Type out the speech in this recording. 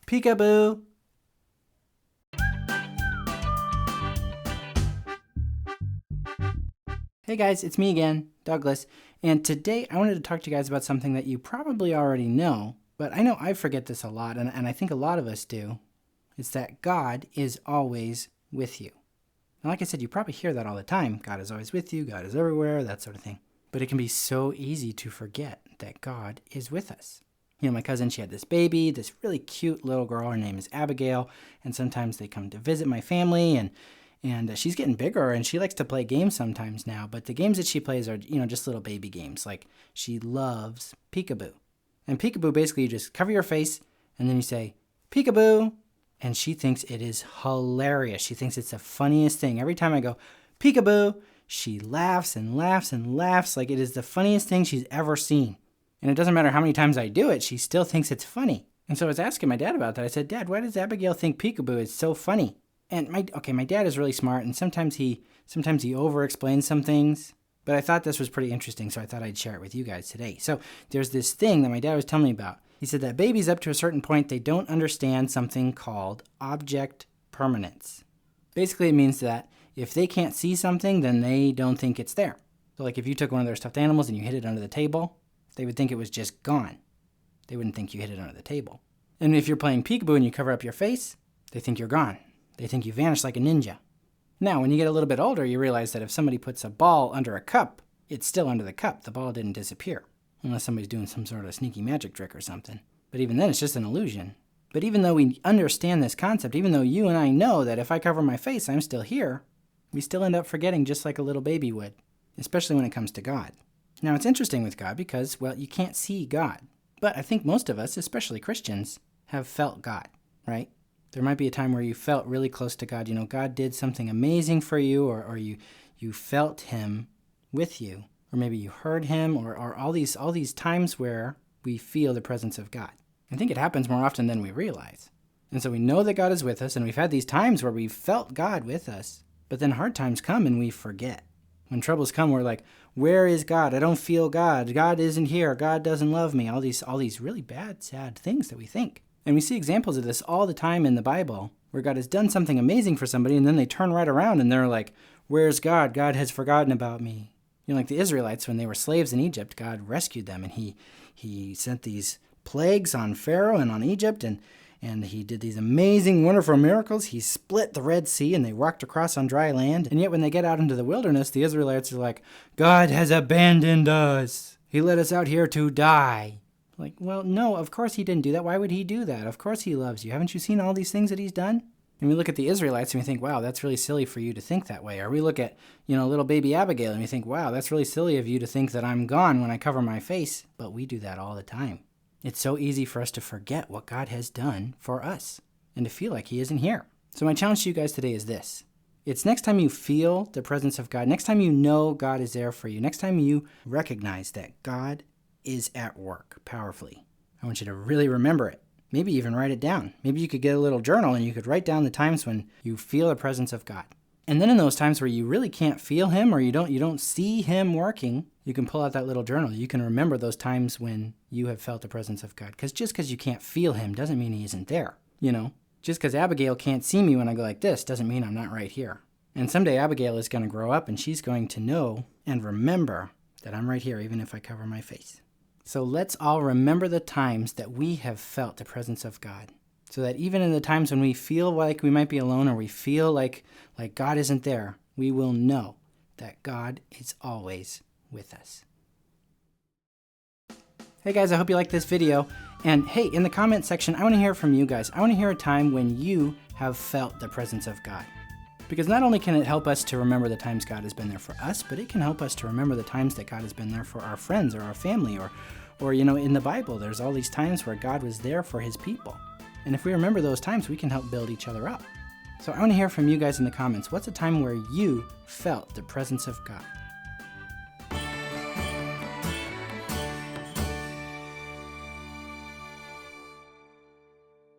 Peekaboo! Hey guys, it's me again, Douglas, and today I wanted to talk to you guys about something that you probably already know, but I know I forget this a lot, and I think a lot of us do. It's that God is always with you. And like I said, you probably hear that all the time. God is always with you, God is everywhere, that sort of thing. But it can be so easy to forget that God is with us. You know, my cousin, she had this baby, this really cute little girl. Her name is Abigail, and sometimes they come to visit my family, and she's getting bigger, and she likes to play games sometimes now. But the games that she plays are, just little baby games. Like, she loves peekaboo. And peekaboo, basically, you just cover your face, and then you say, peekaboo. And she thinks it is hilarious. She thinks it's the funniest thing. Every time I go, peekaboo, she laughs and laughs and laughs like it is the funniest thing she's ever seen. And it doesn't matter how many times I do it, she still thinks it's funny. And so I was asking my dad about that. I said, Dad, why does Abigail think peekaboo is so funny? And my dad is really smart, and sometimes he over-explains some things, but I thought this was pretty interesting, so I thought I'd share it with you guys today. So there's this thing that my dad was telling me about. He said that babies up to a certain point, they don't understand something called object permanence. Basically, it means that if they can't see something, then they don't think it's there. So like if you took one of their stuffed animals and you hid it under the table, they would think it was just gone. They wouldn't think you hid it under the table. And if you're playing peekaboo and you cover up your face, they think you're gone. They think you vanished like a ninja. Now, when you get a little bit older, you realize that if somebody puts a ball under a cup, it's still under the cup. The ball didn't disappear, unless somebody's doing some sort of sneaky magic trick or something. But even then, it's just an illusion. But even though we understand this concept, even though you and I know that if I cover my face, I'm still here, we still end up forgetting just like a little baby would, especially when it comes to God. Now, it's interesting with God because, well, you can't see God. But I think most of us, especially Christians, have felt God, right? There might be a time where you felt really close to God. God did something amazing for you, or you felt Him with you, or maybe you heard Him, or all these times where we feel the presence of God. I think it happens more often than we realize. And so we know that God is with us, and we've had these times where we've felt God with us, but then hard times come and we forget. When troubles come, we're like, where is God? I don't feel God. God isn't here. God doesn't love me. All these really bad, sad things that we think. And we see examples of this all the time in the Bible, where God has done something amazing for somebody, and then they turn right around and they're like, where's God? God has forgotten about me. Like the Israelites, when they were slaves in Egypt, God rescued them, and He sent these plagues on Pharaoh and on Egypt, and He did these amazing, wonderful miracles. He split the Red Sea, and they walked across on dry land. And yet when they get out into the wilderness, the Israelites are like, God has abandoned us. He let us out here to die. Like, well, no, of course He didn't do that. Why would He do that? Of course He loves you. Haven't you seen all these things that He's done? And we look at the Israelites and we think, wow, that's really silly for you to think that way. Or we look at, little baby Abigail and we think, wow, that's really silly of you to think that I'm gone when I cover my face. But we do that all the time. It's so easy for us to forget what God has done for us and to feel like He isn't here. So my challenge to you guys today is this. It's next time you feel the presence of God, next time you know God is there for you, next time you recognize that God is at work powerfully, I want you to really remember it. Maybe even write it down. Maybe you could get a little journal and you could write down the times when you feel the presence of God. And then in those times where you really can't feel Him, or you don't see Him working, you can pull out that little journal. You can remember those times when you have felt the presence of God. Because just because you can't feel Him doesn't mean He isn't there. Just because Abigail can't see me when I go like this doesn't mean I'm not right here. And someday Abigail is going to grow up and she's going to know and remember that I'm right here even if I cover my face. So let's all remember the times that we have felt the presence of God, so that even in the times when we feel like we might be alone, or we feel like God isn't there, we will know that God is always with us. Hey guys, I hope you liked this video. And hey, in the comment section, I want to hear from you guys. I want to hear a time when you have felt the presence of God. Because not only can it help us to remember the times God has been there for us, but it can help us to remember the times that God has been there for our friends or our family, or in the Bible, there's all these times where God was there for His people. And if we remember those times, we can help build each other up. So I want to hear from you guys in the comments. What's a time where you felt the presence of God?